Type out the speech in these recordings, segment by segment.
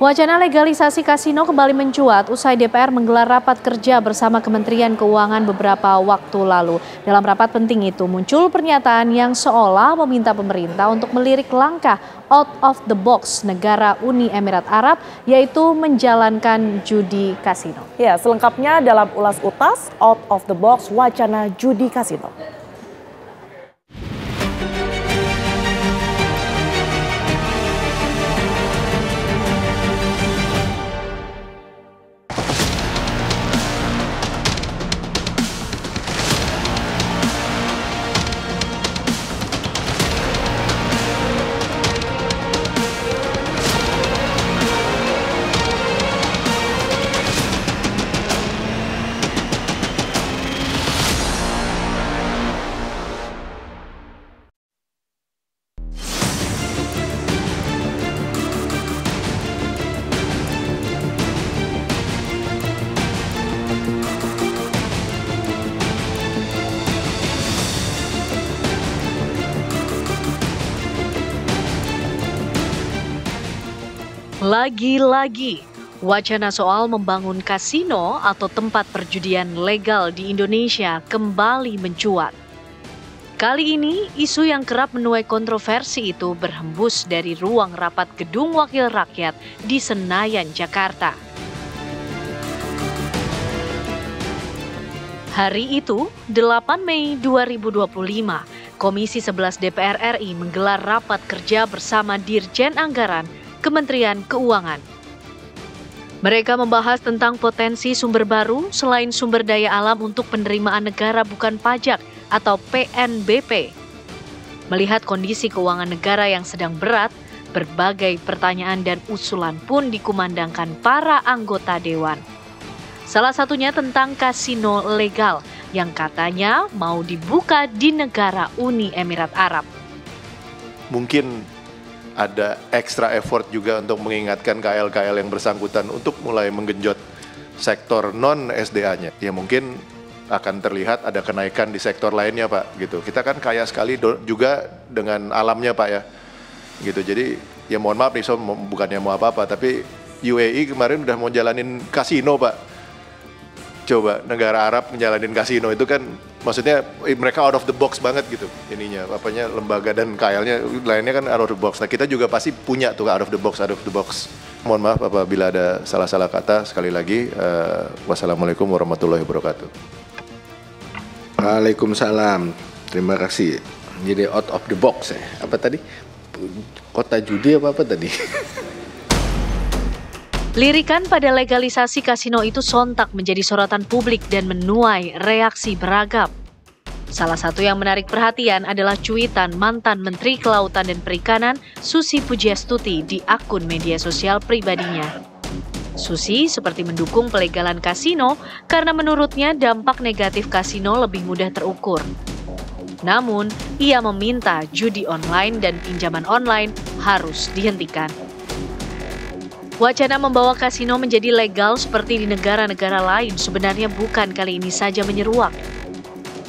Wacana legalisasi kasino kembali mencuat usai DPR menggelar rapat kerja bersama Kementerian Keuangan beberapa waktu lalu. Dalam rapat penting itu muncul pernyataan yang seolah meminta pemerintah untuk melirik langkah out of the box negara Uni Emirat Arab, yaitu menjalankan judi kasino. Ya, selengkapnya dalam Ulas Utas out of the box wacana judi kasino. Lagi-lagi, wacana soal membangun kasino atau tempat perjudian legal di Indonesia kembali mencuat. Kali ini, isu yang kerap menuai kontroversi itu berhembus dari ruang rapat Gedung Wakil Rakyat di Senayan, Jakarta. Hari itu, 8 Mei 2025, Komisi 11 DPR RI menggelar rapat kerja bersama Dirjen Anggaran Kementerian Keuangan. Mereka membahas tentang potensi sumber baru selain sumber daya alam untuk penerimaan negara bukan pajak atau PNBP. Melihat kondisi keuangan negara yang sedang berat, berbagai pertanyaan dan usulan pun dikumandangkan para anggota dewan. Salah satunya tentang kasino legal yang katanya mau dibuka di negara Uni Emirat Arab. Mungkin ada extra effort juga untuk mengingatkan KL-KL yang bersangkutan untuk mulai menggenjot sektor non-SDA-nya. Ya mungkin akan terlihat ada kenaikan di sektor lainnya, Pak. Gitu. Kita kan kaya sekali juga dengan alamnya, Pak ya. Gitu. Jadi ya mohon maaf nih, bukannya mau apa-apa, tapi UAE kemarin udah mau jalanin kasino, Pak. Coba negara Arab menjalanin kasino itu kan maksudnya mereka out of the box banget gitu ininya, apanya lembaga dan KL-nya lainnya kan out of the box. Nah kita juga pasti punya tuh out of the box. Mohon maaf apabila ada salah-salah kata. Sekali lagi wassalamualaikum warahmatullahi wabarakatuh. Waalaikumsalam. Terima kasih. Jadi out of the box ya. Apa tadi? Kota judi apa tadi? Lirikan pada legalisasi kasino itu sontak menjadi sorotan publik dan menuai reaksi beragam. Salah satu yang menarik perhatian adalah cuitan mantan Menteri Kelautan dan Perikanan Susi Pujiastuti di akun media sosial pribadinya. Susi seperti mendukung pelegalan kasino karena menurutnya dampak negatif kasino lebih mudah terukur. Namun, ia meminta judi online dan pinjaman online harus dihentikan. Wacana membawa kasino menjadi legal seperti di negara-negara lain sebenarnya bukan kali ini saja menyeruak.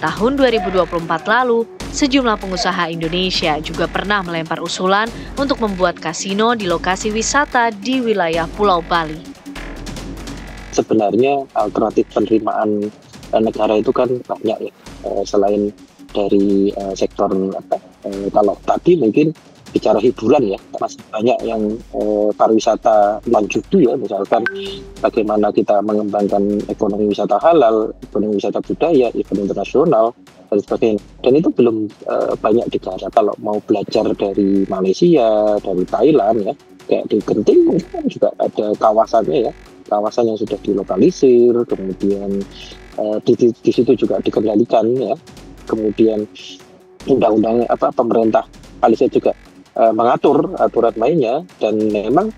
Tahun 2024 lalu, sejumlah pengusaha Indonesia juga pernah melempar usulan untuk membuat kasino di lokasi wisata di wilayah Pulau Bali. Sebenarnya alternatif penerimaan negara itu kan banyak ya, selain dari sektor kalau tadi mungkin bicara hiburan ya, masih banyak yang pariwisata non-judi ya, misalkan bagaimana kita mengembangkan ekonomi wisata halal, ekonomi wisata budaya, event internasional, dan sebagainya. Dan itu belum banyak digarap. Kalau mau belajar dari Malaysia, dari Thailand ya, kayak di Genting kan juga ada kawasannya ya, kawasan yang sudah dilokalisir, kemudian di situ juga dikendalikan ya, kemudian undang-undang pemerintah Malaysia juga mengatur aturan mainnya, dan memang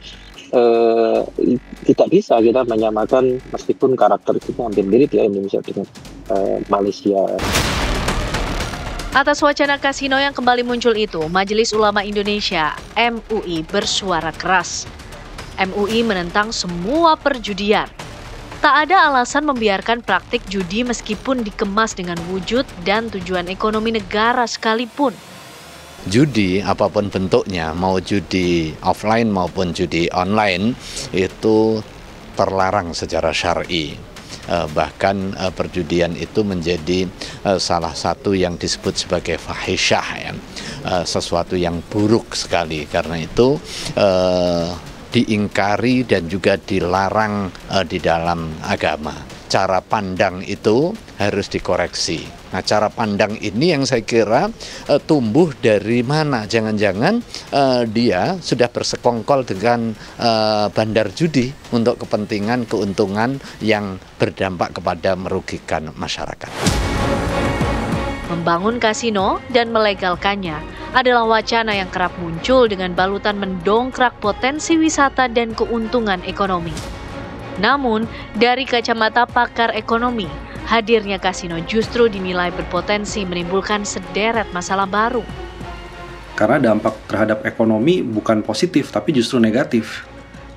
tidak bisa kita menyamakan meskipun karakter itu hampir mirip ya Indonesia dengan Malaysia. Atas wacana kasino yang kembali muncul itu, Majelis Ulama Indonesia (MUI) bersuara keras. MUI menentang semua perjudian. Tak ada alasan membiarkan praktik judi meskipun dikemas dengan wujud dan tujuan ekonomi negara sekalipun. judi apapun bentuknya, mau judi offline maupun judi online, itu terlarang secara syar'i. Bahkan perjudian itu menjadi salah satu yang disebut sebagai fahisyah, ya. Sesuatu yang buruk sekali. Karena itu diingkari dan juga dilarang di dalam agama. Cara pandang itu harus dikoreksi. Nah, cara pandang ini yang saya kira tumbuh dari mana? Jangan-jangan dia sudah bersekongkol dengan bandar judi untuk kepentingan keuntungan yang berdampak kepada merugikan masyarakat. Membangun kasino dan melegalkannya adalah wacana yang kerap muncul dengan balutan mendongkrak potensi wisata dan keuntungan ekonomi. Namun, dari kacamata pakar ekonomi, hadirnya kasino justru dinilai berpotensi menimbulkan sederet masalah baru. Karena dampak terhadap ekonomi bukan positif, tapi justru negatif.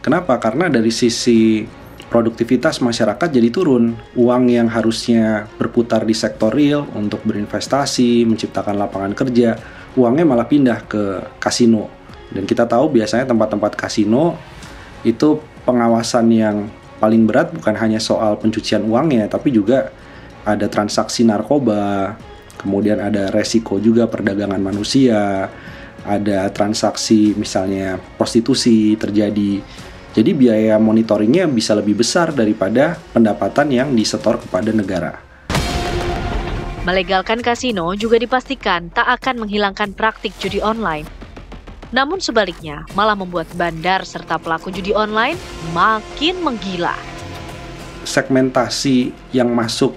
Kenapa? Karena dari sisi produktivitas masyarakat jadi turun. Uang yang harusnya berputar di sektor real untuk berinvestasi, menciptakan lapangan kerja, uangnya malah pindah ke kasino. Dan kita tahu biasanya tempat-tempat kasino itu pengawasan yang paling berat bukan hanya soal pencucian uangnya, tapi juga ada transaksi narkoba, kemudian ada resiko juga perdagangan manusia, ada transaksi misalnya prostitusi terjadi. Jadi biaya monitoringnya bisa lebih besar daripada pendapatan yang disetor kepada negara. Melegalkan kasino juga dipastikan tak akan menghilangkan praktik judi online. Namun sebaliknya, malah membuat bandar serta pelaku judi online makin menggila. Segmentasi yang masuk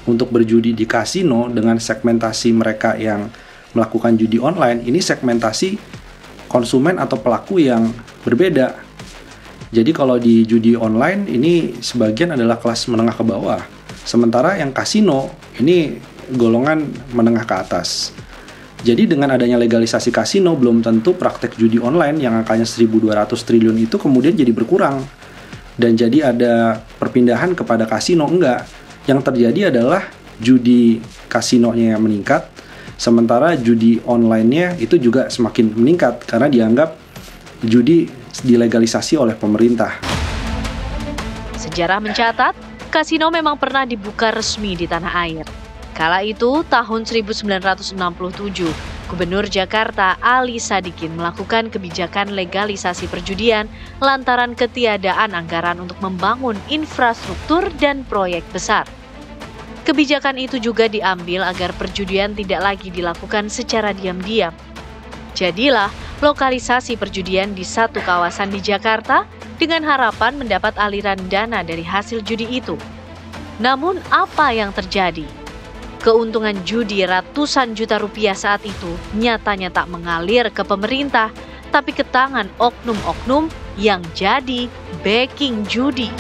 untuk berjudi di kasino dengan segmentasi mereka yang melakukan judi online, ini segmentasi konsumen atau pelaku yang berbeda. Jadi kalau di judi online, ini sebagian adalah kelas menengah ke bawah. Sementara yang kasino, ini golongan menengah ke atas. Jadi dengan adanya legalisasi kasino, belum tentu praktek judi online yang angkanya 1.200 triliun itu kemudian jadi berkurang. Dan jadi ada perpindahan kepada kasino, enggak. Yang terjadi adalah judi kasinonya yang meningkat, sementara judi online-nya itu juga semakin meningkat karena dianggap judi dilegalisasi oleh pemerintah. Sejarah mencatat, kasino memang pernah dibuka resmi di tanah air. Kala itu, tahun 1967, Gubernur Jakarta Ali Sadikin melakukan kebijakan legalisasi perjudian lantaran ketiadaan anggaran untuk membangun infrastruktur dan proyek besar. Kebijakan itu juga diambil agar perjudian tidak lagi dilakukan secara diam-diam. Jadilah lokalisasi perjudian di satu kawasan di Jakarta dengan harapan mendapat aliran dana dari hasil judi itu. Namun apa yang terjadi? Keuntungan judi ratusan juta rupiah saat itu nyatanya tak mengalir ke pemerintah, tapi ke tangan oknum-oknum yang jadi backing judi.